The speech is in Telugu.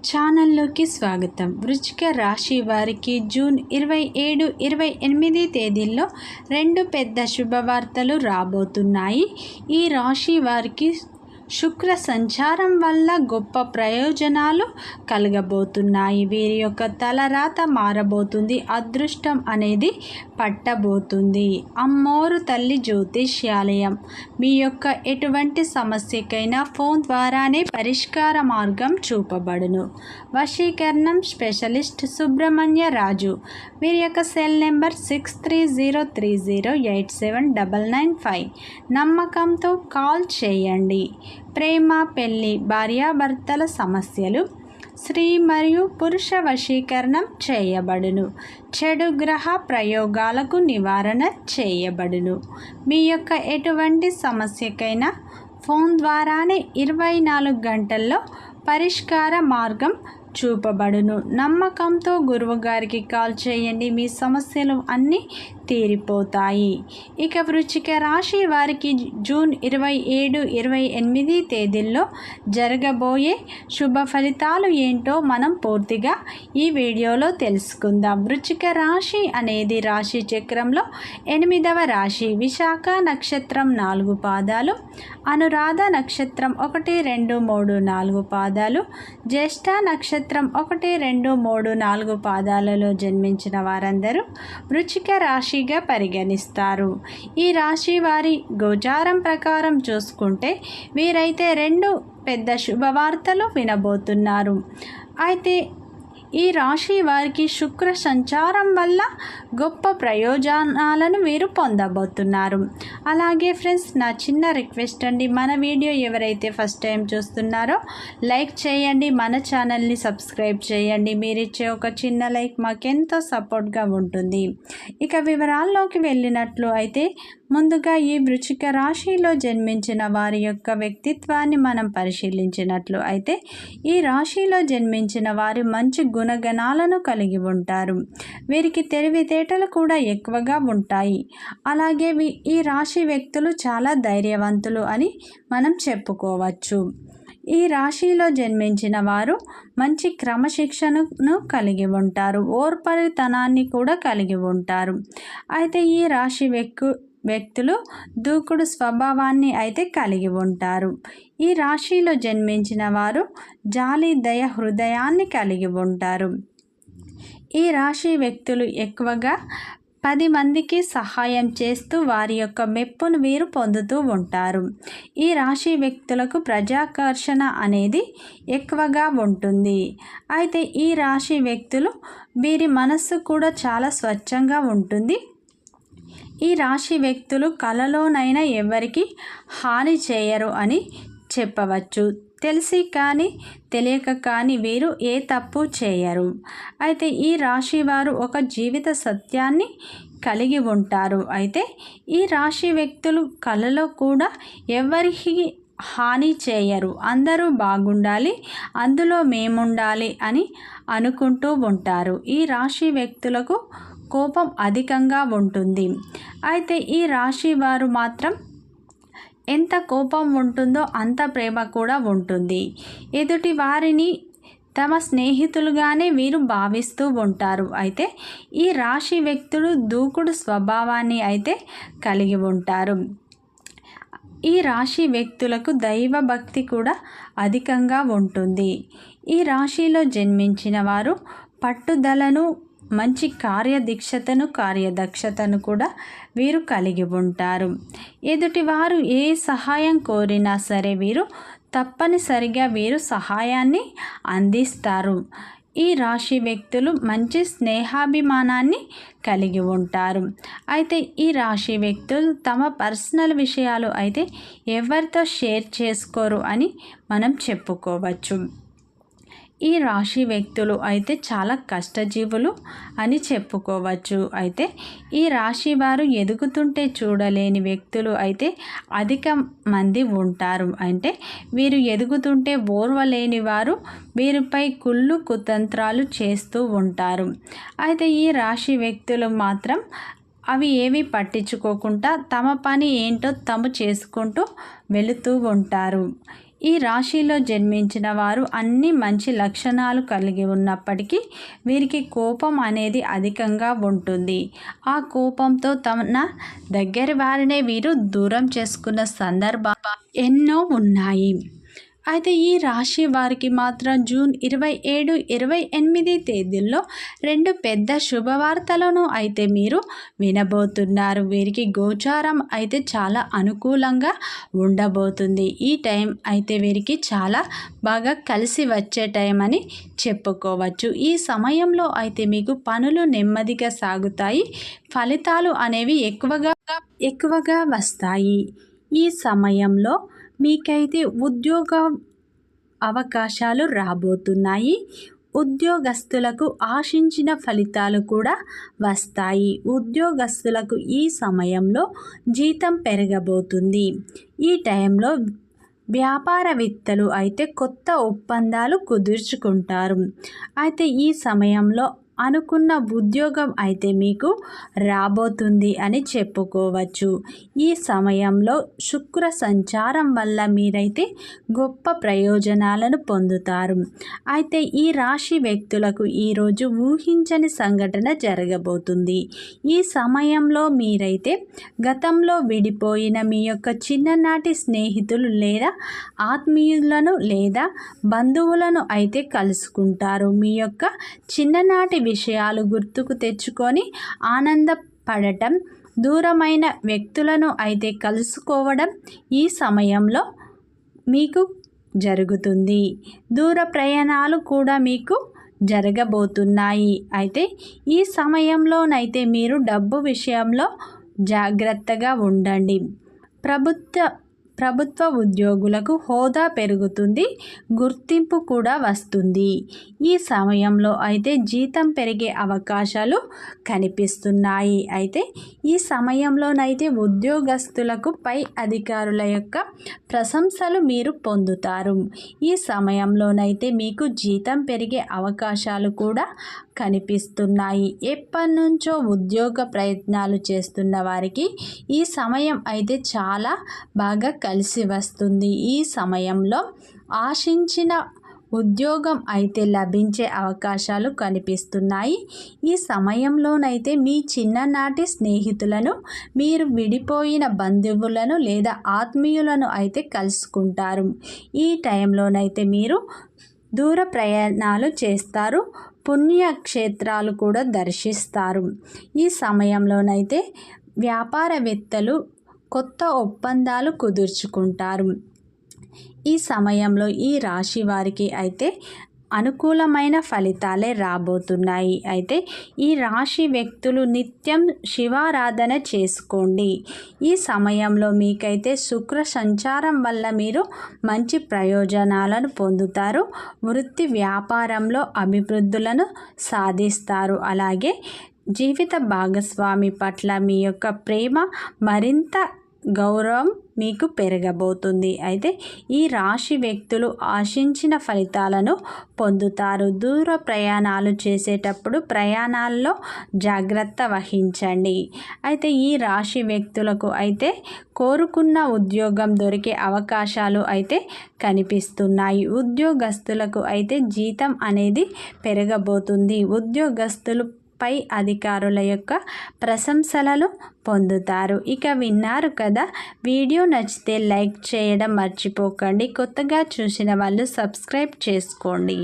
ఛానల్లోకి స్వాగతం. వృశ్చిక రాశి వారికి జూన్ 27, 28 తేదీల్లో 2 పెద్ద శుభవార్తలు రాబోతున్నాయి. ఈ రాశి వారికి శుక్ర సంచారం వల్ల గొప్ప ప్రయోజనాలు కలగబోతున్నాయి. వీరి యొక్క తలరాత మారబోతుంది. అదృష్టం అనేది పట్టబోతుంది. అమ్మోరు తల్లి జ్యోతిష్యాలయం మీ యొక్క ఎటువంటి సమస్యకైనా ఫోన్ ద్వారానే పరిష్కార మార్గం చూపబడును. వశీకరణం స్పెషలిస్ట్ సుబ్రహ్మణ్య రాజు. వీరి యొక్క సెల్ నెంబర్ 6303087995. నమ్మకంతో కాల్ చేయండి. ప్రేమ, పెళ్లి, భార్యాభర్తల సమస్యలు, స్త్రీ మరియు పురుష వశీకరణం చేయబడును. చెడు గ్రహ ప్రయోగాలకు నివారణ చేయబడును. మీ యొక్క ఎటువంటి సమస్యకైనా ఫోన్ ద్వారానే 24 గంటల్లో పరిష్కార మార్గం చూపబడును. నమ్మకంతో గురువు గారికి కాల్ చేయండి. మీ సమస్యలు అన్నీ తీరిపోతాయి. ఇక వృశ్చిక రాశి వారికి జూన్ 27, 28 తేదీల్లో జరగబోయే శుభ ఫలితాలు ఏంటో మనం పూర్తిగా ఈ వీడియోలో తెలుసుకుందాం. వృశ్చిక రాశి అనేది రాశి చక్రంలో 8వ రాశి. విశాఖ నక్షత్రం 4 పాదాలు, అనురాధ నక్షత్రం 1, 2, 3, 4 పాదాలు, జ్యేష్ఠ నక్షత్రం 1, 2, 3, 4 పాదాలలో జన్మించిన వారందరూ వృశ్చిక రాశిగా పరిగణిస్తారు. ఈ రాశి వారి గోచారం ప్రకారం చూసుకుంటే వీరైతే 2 పెద్ద శుభవార్తలు వినబోతున్నారు. అయితే ఈ రాశి వారికి శుక్ర సంచారం వల్ల గొప్ప ప్రయోజనాలను వీరు పొందబోతున్నారు. అలాగే ఫ్రెండ్స్, నా చిన్న రిక్వెస్ట్ అండి, మన వీడియో ఎవరైతే ఫస్ట్ టైం చూస్తున్నారో లైక్ చేయండి, మన ఛానల్ని సబ్స్క్రైబ్ చేయండి. మీరు ఇచ్చే ఒక చిన్న లైక్ మాకెంతో సపోర్ట్గా ఉంటుంది. ఇక వివరాల్లోకి వెళ్ళినట్లు అయితే ముందుగా ఈ వృశ్చిక రాశిలో జన్మించిన వారి యొక్క వ్యక్తిత్వాన్ని మనం పరిశీలించినట్లు అయితే ఈ రాశిలో జన్మించిన వారు మంచి గుణగణాలను కలిగి ఉంటారు. వీరికి తెలివితేటలు కూడా ఎక్కువగా ఉంటాయి. అలాగే ఈ రాశి వ్యక్తులు చాలా ధైర్యవంతులు అని మనం చెప్పుకోవచ్చు. ఈ రాశిలో జన్మించిన వారు మంచి క్రమశిక్షణను కలిగి ఉంటారు. ఓర్పరితనాన్ని కూడా కలిగి ఉంటారు. అయితే ఈ రాశి వ్యక్తులు దూకుడు స్వభావాన్ని అయితే కలిగి ఉంటారు. ఈ రాశిలో జన్మించిన వారు జాలి, దయ హృదయాన్ని కలిగి ఉంటారు. ఈ రాశి వ్యక్తులు ఎక్కువగా 10 మందికి సహాయం చేస్తూ వారి యొక్క మెప్పును వీరు పొందుతూ ఉంటారు. ఈ రాశి వ్యక్తులకు ప్రజాకర్షణ అనేది ఎక్కువగా ఉంటుంది. అయితే ఈ రాశి వ్యక్తులు వీరి మనస్సు కూడా చాలా స్వచ్ఛంగా ఉంటుంది. ఈ రాశి వ్యక్తులు కలలోనైనా ఎవరికి హాని చేయరు అని చెప్పవచ్చు. తెలిసి కానీ తెలియక కానీ వీరు ఏ తప్పు చేయరు. అయితే ఈ రాశి వారు ఒక జీవిత సత్యాన్ని కలిగి ఉంటారు. అయితే ఈ రాశి వ్యక్తులు కలలో కూడా ఎవరికి హాని చేయరు. అందరూ బాగుండాలి, అందులో మేముండాలి అని అనుకుంటూ ఉంటారు. ఈ రాశి వ్యక్తులకు కోపం అధికంగా ఉంటుంది. అయితే ఈ రాశి వారు మాత్రం ఎంత కోపం ఉంటుందో అంత ప్రేమ కూడా ఉంటుంది. ఎదుటి వారిని తమ స్నేహితులుగానే వీరు భావిస్తూ ఉంటారు. అయితే ఈ రాశి వ్యక్తులు దూకుడు స్వభావాన్ని అయితే కలిగి ఉంటారు. ఈ రాశి వ్యక్తులకు దైవ భక్తి కూడా అధికంగా ఉంటుంది. ఈ రాశిలో జన్మించిన వారు పట్టుదలను, మంచి కార్యదక్షతను కూడా వీరు కలిగి ఉంటారు. ఎదుటివారు ఏ సహాయం కోరినా సరే వీరు తప్పనిసరిగా వీరు సహాయాన్ని అందిస్తారు. ఈ రాశి వ్యక్తులు మంచి స్నేహాభిమానాన్ని కలిగి ఉంటారు. అయితే ఈ రాశి వ్యక్తులు తమ పర్సనల్ విషయాలు అయితే ఎవరితో షేర్ చేసుకోరు అని మనం చెప్పుకోవచ్చు. ఈ రాశి వ్యక్తులు అయితే చాలా కష్టజీవులు అని చెప్పుకోవచ్చు. అయితే ఈ రాశి వారు ఎదుగుతుంటే చూడలేని వ్యక్తులు అయితే అధిక మంది ఉంటారు. అంటే వీరు ఎదుగుతుంటే ఓర్వలేని వారు వీరిపై కుళ్ళు కుతంత్రాలు చేస్తూ ఉంటారు. అయితే ఈ రాశి వ్యక్తులు మాత్రం అవి ఏవి పట్టించుకోకుండా తమ పని ఏంటో తాము చేసుకుంటూ వెళుతూ ఉంటారు. ఈ రాశిలో జన్మించిన వారు అన్ని మంచి లక్షణాలు కలిగి ఉన్నప్పటికీ వీరికి కోపం అనేది అధికంగా ఉంటుంది. ఆ కోపంతో తన దగ్గర వారినే వీరు దూరం చేసుకున్న సందర్భాలు ఎన్నో ఉన్నాయి. అయితే ఈ రాశి వారికి మాత్రం జూన్ 27, 28 తేదీల్లో 2 పెద్ద శుభవార్తలను అయితే మీరు వినబోతున్నారు. వీరికి గోచారం అయితే చాలా అనుకూలంగా ఉండబోతుంది. ఈ టైం అయితే వీరికి చాలా బాగా కలిసి వచ్చే టైం అని చెప్పుకోవచ్చు. ఈ సమయంలో అయితే మీకు పనులు నెమ్మదిగా సాగుతాయి. ఫలితాలు అనేవి ఎక్కువగా వస్తాయి. ఈ సమయంలో మీకైతే ఉద్యోగ అవకాశాలు రాబోతున్నాయి. ఉద్యోగస్తులకు ఆశించిన ఫలితాలు కూడా వస్తాయి. ఉద్యోగస్తులకు ఈ సమయంలో జీతం పెరగబోతుంది. ఈ టైంలో వ్యాపారవేత్తలు అయితే కొత్త ఒప్పందాలు కుదుర్చుకుంటారు. అయితే ఈ సమయంలో అనుకున్న ఉద్యోగం అయితే మీకు రాబోతుంది అని చెప్పుకోవచ్చు. ఈ సమయంలో శుక్ర సంచారం వల్ల మీరైతే గొప్ప ప్రయోజనాలను పొందుతారు. అయితే ఈ రాశి వ్యక్తులకు ఈరోజు ఊహించని సంఘటన జరగబోతుంది. ఈ సమయంలో మీరైతే గతంలో విడిపోయిన మీ యొక్క చిన్ననాటి స్నేహితులు లేదా ఆత్మీయులను లేదా బంధువులను అయితే కలుసుకుంటారు. మీ యొక్క చిన్ననాటి విషయాలు గుర్తుకు తెచ్చుకొని ఆనందపడటం, దూరమైన వ్యక్తులను అయితే కలుసుకోవడం ఈ సమయంలో మీకు జరుగుతుంది. దూర ప్రయాణాలు కూడా మీకు జరగబోతున్నాయి. అయితే ఈ సమయంలోనైతే మీరు డబ్బు విషయంలో జాగ్రత్తగా ఉండండి. ప్రభుత్వ ఉద్యోగులకు హోదా పెరుగుతుంది, గుర్తింపు కూడా వస్తుంది. ఈ సమయంలో అయితే జీతం పెరిగే అవకాశాలు కనిపిస్తున్నాయి. అయితే ఈ సమయంలోనైతే ఉద్యోగస్తులకు పై అధికారుల యొక్క ప్రశంసలు మీరు పొందుతారు. ఈ సమయంలోనైతే మీకు జీతం పెరిగే అవకాశాలు కూడా కనిపిస్తున్నాయి. ఎప్పటి నుంచో ఉద్యోగ ప్రయత్నాలు చేస్తున్న వారికి ఈ సమయం అయితే చాలా బాగా కలిసి వస్తుంది. ఈ సమయంలో ఆశించిన ఉద్యోగం అయితే లభించే అవకాశాలు కనిపిస్తున్నాయి. ఈ సమయంలోనైతే మీ చిన్ననాటి స్నేహితులను, మీరు విడిపోయిన బంధువులను లేదా ఆత్మీయులను అయితే కలుసుకుంటారు. ఈ టైంలోనైతే మీరు దూర ప్రయాణాలు చేస్తారు, పుణ్యక్షేత్రాలు కూడా దర్శిస్తారు. ఈ సమయంలోనైతే వ్యాపారవేత్తలు కొత్త ఒప్పందాలు కుదుర్చుకుంటారు. ఈ సమయంలో ఈ రాశి వారికి అయితే అనుకూలమైన ఫలితాలే రాబోతున్నాయి. అయితే ఈ రాశి వ్యక్తులు నిత్యం శివారాధన చేసుకోండి. ఈ సమయంలో మీకైతే శుక్ర సంచారం వల్ల మీరు మంచి ప్రయోజనాలను పొందుతారు. వృత్తి వ్యాపారంలో అభివృద్ధులను సాధిస్తారు. అలాగే జీవిత భాగస్వామి పట్ల మీ యొక్క ప్రేమ, మరింత గౌరవం మీకు పెరగబోతుంది. అయితే ఈ రాశి వ్యక్తులు ఆశించిన ఫలితాలను పొందుతారు. దూర ప్రయాణాలు చేసేటప్పుడు ప్రయాణాల్లో జాగ్రత్త వహించండి. అయితే ఈ రాశి వ్యక్తులకు అయితే కోరుకున్న ఉద్యోగం దొరికే అవకాశాలు అయితే కనిపిస్తున్నాయి. ఉద్యోగస్తులకు అయితే జీతం అనేది పెరగబోతుంది. ఉద్యోగస్తులు పై అధికారుల యొక్క ప్రశంసలను పొందుతారు. ఇక విన్నారు కదా, వీడియో నచ్చితే లైక్ చేయడం మర్చిపోకండి. కొత్తగా చూసిన వాళ్ళు సబ్స్క్రైబ్ చేసుకోండి.